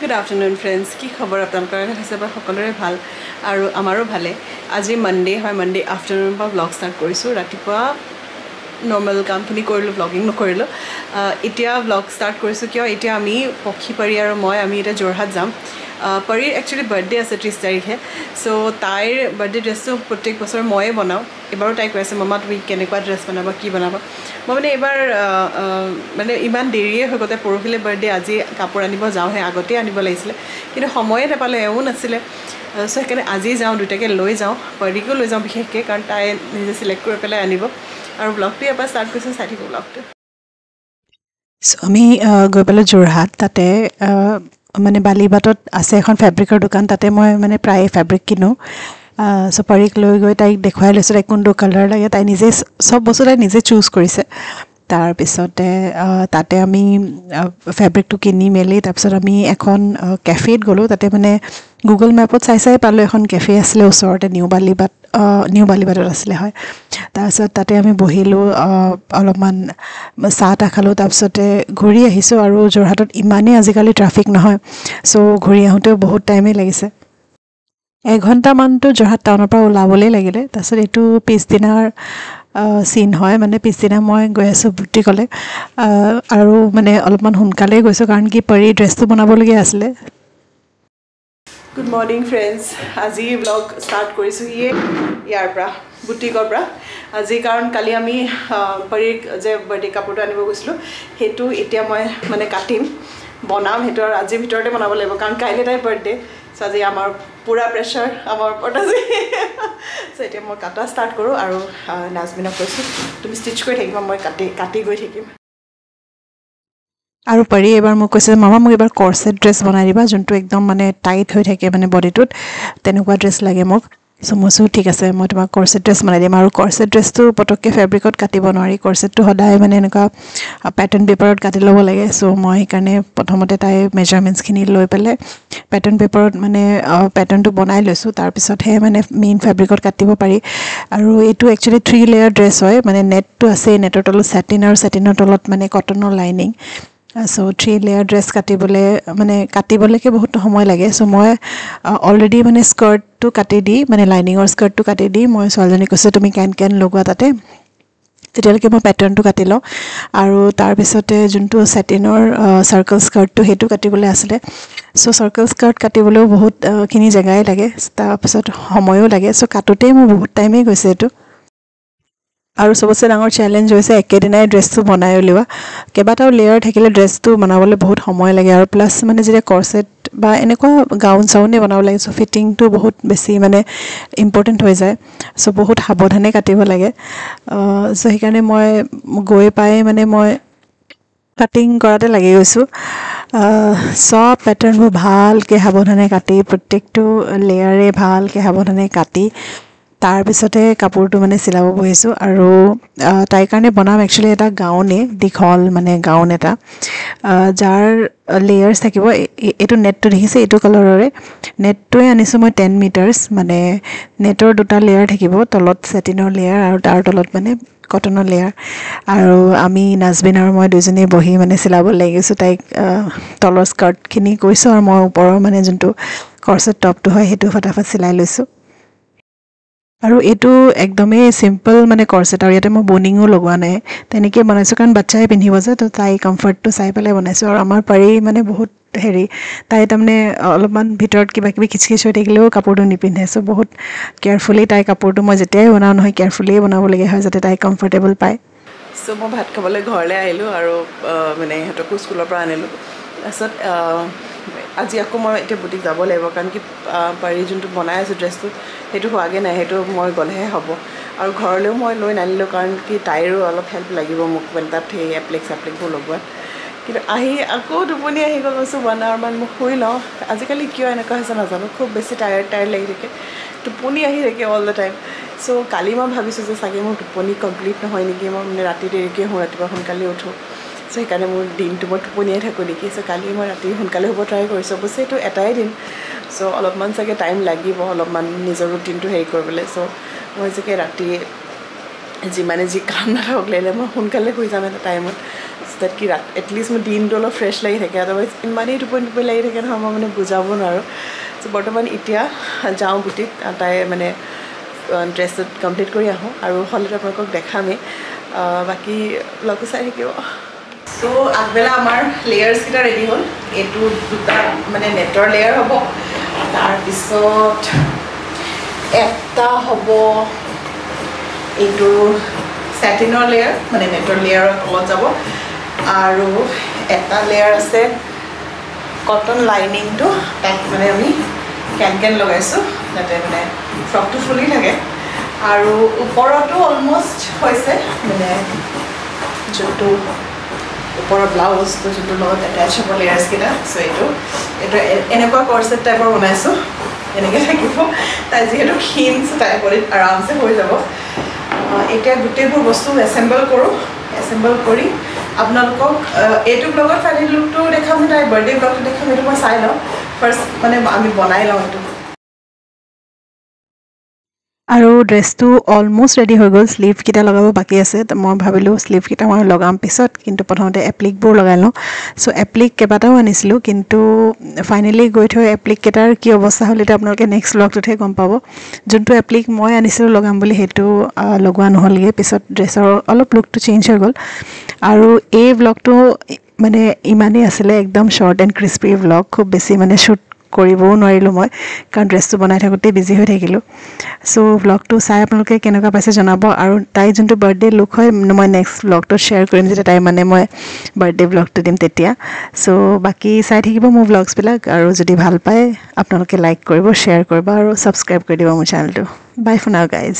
Good afternoon, friends. কি খবৰ আপোনালোকৰ আছে বা সকলোৰে ভাল আৰু আমাৰো ভালে আজি মনডে হয় মনডে আফটাৰনুন পৰা ব্লগ ষ্টাৰ্ট কৰিছো ৰাতিপুৱা নৰ্মাল কামখিনি কৰিলো ব্লগিং নকৰিলো এতিয়া ব্লগ ষ্টাৰ্ট কৰিছো কিয় এতিয়া আমি পক্ষীপাৰি আৰু মই আমি এটা জোৰহাট যাম পৰীৰ একচুয়ালি বাৰ্থডে আছে 30 তাৰিখে সো তাইৰ বাৰ্থডে ড্ৰেছটো প্ৰত্যেক বছৰ ময়ে বনাও এবাৰো তাই কৈছে মামা তুমি কেনেকুৱা ড্ৰেছ বনাবা কি বনাবা মই মানে এবাৰ মানে ইমান দেৰিয়ে হৈ গতে পৰহিলে বাৰ্থডে আজি কাপোৰ আনিব যাওঁহে আগতে আনিব লাগিছিল কিন্তু সময়ে নাপালে এও নাছিলে সো সেইকাৰণে আজি যাওঁ দুটাকে লৈ যাওঁ পৰীকো লৈ যাওঁ বিশেষকৈ কাৰণ তাই নিজে সিলেক্ট কৰি পেলাই আনিব আৰু ব্লগটো এবাৰ ষ্টাৰ্ট কৰিছো চাই থাকিব ব্লগটো সো আমি গৈ পেলাই জোৰহাট তাতে মানে বালিবাটত আছে এখন ফেব্ৰিকৰ দোকান তাতে মই মানে প্ৰায় ফেব্ৰিক কিনো সো পৰীক লৈ গৈ তাইক দেখুৱাই লৈছোঁ তাইক কোনটো কালাৰ লাগে তাই নিজে সব বস্তু তাই নিজে চুজ কৰিছে তাৰপিছতে তাতে আমি ফেব্ৰিকটো কিনি মেলি তাৰপিছত আমি এখন কেফেত গ'লোঁ তাতে মানে গুগল মেপত চাই পালোঁ এখন কেফে আছিলে ওচৰতে নিউ বালিবাটত আছিলে হয় তাৰপিছত তাতে আমি বহিলোঁ অলপমান চাহ তাহ খালোঁ তাৰপিছতে ঘূৰি আহিছোঁ আৰু যোৰহাটত ইমানেই আজিকালি ট্ৰাফিক নহয় সো ঘূৰি আহোঁতেও বহুত টাইমেই লাগিছে এঘণ্টামানটো যোৰহাট টাউনৰ পৰা ওলাবলৈ লাগিলে তাৰপিছত এইটো পিছদিনাৰ চিন হয় মানে পিছদিনা মই গৈ আছোঁ বুটিকলে আৰু মানে অলপমান সোনকালেই গৈছোঁ কাৰণ কি পৰী ড্ৰেছটো বনাবলগীয়া আছিলে গুড মৰ্নিং ফ্ৰেণ্ডছ আজি ব্লগ ষ্টাৰ্ট কৰিছোঁ ইয়াৰ পৰা বুটিকৰ পৰা আজি কাৰণ কালি আমি পৰীক যে বাৰ্থডে কাপোৰটো আনিব গৈছিলোঁ সেইটো এতিয়া মই মানে কাটিম বনাম সেইটো আৰু আজিৰ ভিতৰতে বনাব লাগিব কাৰণ কাইলৈ তাইৰ বাৰ্থডে সো আজি আমাৰ পুৰা প্ৰেছাৰ আমাৰ ওপৰত আজি সো এতিয়া মই কাটা ষ্টাৰ্ট কৰোঁ আৰু নাজমিনক কৈছোঁ তুমি ষ্টিচ কৰি থাকিবা মই কাটি গৈ থাকিম আৰু পৰী এবাৰ মোক কৈছে মামা মোক এবাৰ কৰ্চেট ড্ৰেছ বনাই দিবা যোনটো একদম মানে টাইট হৈ থাকে মানে বডিটোত তেনেকুৱা ড্ৰেছ লাগে মোক সো মইছো ঠিক আছে মই তোমাক কৰ্চেট ড্ৰেছ বনাই দিম আৰু কৰ্চেট ড্ৰেছটো পটককৈ ফেব্ৰিকত কাটিব নোৱাৰি কৰ্চেটটো সদায় মানে এনেকুৱা পেটাৰ্ণ পেপাৰত কাটি ল'ব লাগে সো মই সেইকাৰণে প্ৰথমতে তাই মেজাৰমেণ্টছখিনি লৈ পেলাই পেটাৰ্ণ পেপাৰত মানে পেটাৰ্ণটো বনাই লৈছোঁ তাৰপিছতহে মানে মেইন ফেব্ৰিকত কাটিব পাৰি আৰু এইটো একচুৱেলি 3 লেয়াৰ ড্ৰেছ হয় মানে নেটটো আছে নেটৰ তলত ছেটিন আৰু ছেটিনৰ তলত মানে কটনৰ লাইনিং সো 3 লেয়াৰ ড্ৰেছ কাটিবলৈকে বহুত সময় লাগে সো মই অলৰেডি মানে স্কাৰ্টটো কাটি দি মানে লাইনিঙৰ স্কাৰ্টটো কাটি দি মই ছোৱালীজনীক কৈছোঁ তুমি কেন লগোৱা তাতে তেতিয়ালৈকে মই পেটাৰ্ণটো কাটি লওঁ আৰু তাৰপিছতে যোনটো ছেটিনৰ চাৰ্কল স্কাৰ্টটো সেইটো কাটিবলৈ আছিলে সো চাৰ্কল স্কাৰ্ট কাটিবলৈও বহুতখিনি জেগাই লাগে তাৰপিছত সময়ো লাগে সো কাটোতেই মোৰ বহুত টাইমেই গৈছে এইটো আৰু সবতছে ডাঙৰ চেলেঞ্জ হৈছে একেদিনাই ড্ৰেছটো বনাই উলিওৱা কেইবাটাও লেয়াৰ থাকিলে ড্ৰেছটো বনাবলৈ বহুত সময় লাগে আৰু প্লাছ মানে যেতিয়া কৰ্চেট বা এনেকুৱা গাউন চাউনে বনাব লাগে সো ফিটিংটো বহুত বেছি মানে ইম্পৰ্টেণ্ট হৈ যায় সো বহুত সাৱধানে কাটিব লাগে সো সেইকাৰণে মই গৈ পাই মানে মই কাটিং কৰাতে লাগি গৈছোঁ সব পেটাৰ্ণবোৰ ভালকৈ সাৱধানে কাটি প্ৰত্যেকটো লেয়াৰে ভালকৈ সাৱধানে কাটি তাৰপিছতে কাপোৰটো মানে চিলাব বহিছোঁ আৰু তাইৰ কাৰণে বনাম একচুৱেলি এটা গাউনে দীঘল মানে গাউন এটা যাৰ লেয়াৰ্ছ থাকিব এইটো নেটটো দেখিছে এইটো কালাৰৰে নেটটোৱে আনিছোঁ মই 10 মিটাৰ্ছ মানে নেটৰ 2টা লেয়াৰ থাকিব তলত ছেটিনৰ লেয়াৰ আৰু তাৰ তলত মানে কটনৰ লেয়াৰ আৰু আমি নাজবিন আৰু মই দুজনীয়ে বহি মানে চিলাব লাগিছোঁ তাইক তলৰ স্কাৰ্টখিনি কৈছোঁ আৰু মই ওপৰৰ মানে যোনটো কৰ্চেট টপটো হয় সেইটো ফটাফট চিলাই লৈছোঁ আৰু এইটো একদমেই চিম্পল মানে কৰ্চেট আৰু ইয়াতে মই বনিঙো লগোৱা নাই তেনেকৈ বনাইছোঁ কাৰণ বাচ্চাই পিন্ধিব যে তো তাই কমফৰ্টটো চাই পেলাই বনাইছোঁ আৰু আমাৰ পৰী মানে বহুত তাই তাৰমানে অলপমান ভিতৰত কিবা কিবি খিচখিচ হৈ থাকিলেও কাপোৰটো নিপিন্ধে সো বহুত কেয়াৰফুলি তাই কাপোৰটো মই যেতিয়াই বনাওঁ নহয় কেয়াৰফুলিয়ে বনাবলগীয়া হয় যাতে তাই কমফৰ্টেবল পায় সো মই ভাত খাবলৈ ঘৰলৈ আহিলোঁ আৰু মানে সিহঁতকো স্কুলৰ পৰা আনিলোঁ তাৰপিছত আজি আকৌ মই এতিয়া বুটিক যাব লাগিব কাৰণ কি পাৰি যোনটো বনাই আছোঁ ড্ৰেছটো সেইটো হোৱাগৈ নাই সেইটো মই গ'লেহে হ'ব আৰু ঘৰলৈও মই লৈ নানিলোঁ কাৰণ কি তাইৰো অলপ হেল্প লাগিব মোক মানে তাত সেই এপ্লিকবোৰ লগোৱাত কিন্তু আকৌ টোপনি আহি গ'ল কৈছোঁ 1 আৱাৰমান মই শুই লওঁ আজিকালি কিয় এনেকুৱা হৈছে নাজানো খুব বেছি টায়াৰ্ড লাগি থাকে টোপনি আহি থাকে অল দ্য টাইম সো কালি মই ভাবিছোঁ যে চাগে মোৰ টোপনি কমপ্লিট নহয় নেকি মই মানে ৰাতি দেৰিকৈ শুওঁ ৰাতিপুৱা সোনকালে উঠোঁ সো সেইকাৰণে মোৰ দিনটো মই টোপনিয়াই থাকোঁ নেকি সো কালি মই ৰাতি সোনকালে শুব ট্ৰাই কৰিছোঁ অৱশ্যে এইটো এটাই দিন সো অলপমান চাগে টাইম লাগিব অলপমান নিজৰ ৰুটিনটো হেৰি কৰিবলৈ সো মই চাগে ৰাতি যিমানে যি কাম নাথাকক লাগিলে মই সোনকালে শুই যাম এটা টাইমত দেট কি এটলিষ্ট মোৰ দিনটো অলপ ফ্ৰেছ লাগি থাকে আদাৰৱাইজ ইমানেই টোপনি লাগি থাকে নহয় মই মানে বুজাব নোৱাৰোঁ চ' বৰ্তমান এতিয়া যাওঁ বুটিক তাই মানে ড্ৰেছটো কমপ্লিট কৰি আহোঁ আৰু হ'লেতো আপোনালোকক দেখামেই বাকী ব্লগটো চাই থাকিব চ' আগবেলা আমাৰ লেয়াৰ্ছকেইটা ৰেডি হ'ল এইটো দুটা মানে নেটৰ লেয়াৰ হ'ব তাৰপিছত এটা হ'ব এইটো ছেটিনৰ লেয়াৰ মানে নেটৰ লেয়াৰৰ তলত যাব আৰু এটা লেয়াৰ আছে কটন লাইনিংটো তাত মানে আমি কেন লগাইছোঁ যাতে মানে ফ্ৰকটো ফুলি থাকে আৰু ওপৰতো অলমষ্ট হৈছে মানে যোনটো ওপৰৰ ব্লাউজটো যোনটো লগত এটেচ হ'ব লেয়াৰ্ছকেইটা চ' এইটো এনেকুৱা কৰ্চেট টাইপৰ বনাইছোঁ এনেকৈ থাকিব তাই যিহেতু ক্ষীণ তাই বডিত আৰামছে হৈ যাব এতিয়া গোটেইবোৰ বস্তু এছেম্বল কৰোঁ এছেম্বল কৰি আপোনালোকক এইটো ব্লগত ফাইনেল লুকটো দেখাম তাই বাৰ্থডে ব্লগটো দেখাম এইটো মই চাই লওঁ ফাৰ্ষ্ট মানে আমি বনাই লওঁ এইটো আৰু ড্ৰেছটো অলমষ্ট ৰেডি হৈ গ'ল স্লিভকেইটা লগাব বাকী আছে মই ভাবিলোঁ স্লিভকেইটা মই লগাম পিছত কিন্তু প্ৰথমতে এপ্লিকবোৰ লগাই লওঁ চ' এপ্লিক কেইবাটাও আনিছিলোঁ কিন্তু ফাইনেলি গৈ থৈ এপ্লিককেইটাৰ কি অৱস্থা হ'ল এতিয়া আপোনালোকে নেক্সট ব্লগটোতহে গম পাব যোনটো এপ্লিক মই আনিছিলোঁ লগাম বুলি সেইটো লগোৱা নহ'লগৈ পিছত ড্ৰেছৰ অলপ লুকটো চেঞ্জ হৈ গ'ল আৰু এই ব্লগটো মানে ইমানেই আছিলে একদম শ্বৰ্ট এণ্ড ক্ৰিস্পি ব্লগ খুব বেছি মানে শ্বুট কৰিবও নোৱাৰিলোঁ মই কাৰণ ড্ৰেছটো বনাই থাকোঁতেই বিজি হৈ থাকিলোঁ চ' ব্লগটো চাই আপোনালোকে কেনেকুৱা পাইছে জনাব আৰু তাই যোনটো বাৰ্থডে লুক হয় মই নেক্সট ব্লগটোত শ্বেয়াৰ কৰিম যেতিয়া তাই মানে মই বাৰ্থডে ব্লগটো দিম তেতিয়া চ' বাকী চাই থাকিব মোৰ ব্লগছবিলাক আৰু যদি ভাল পায় আপোনালোকে লাইক কৰিব শ্বেয়াৰ কৰিব আৰু ছাবস্ক্ৰাইব কৰি দিব মোৰ চেনেলটো বাই ফৰ নাও গাইজ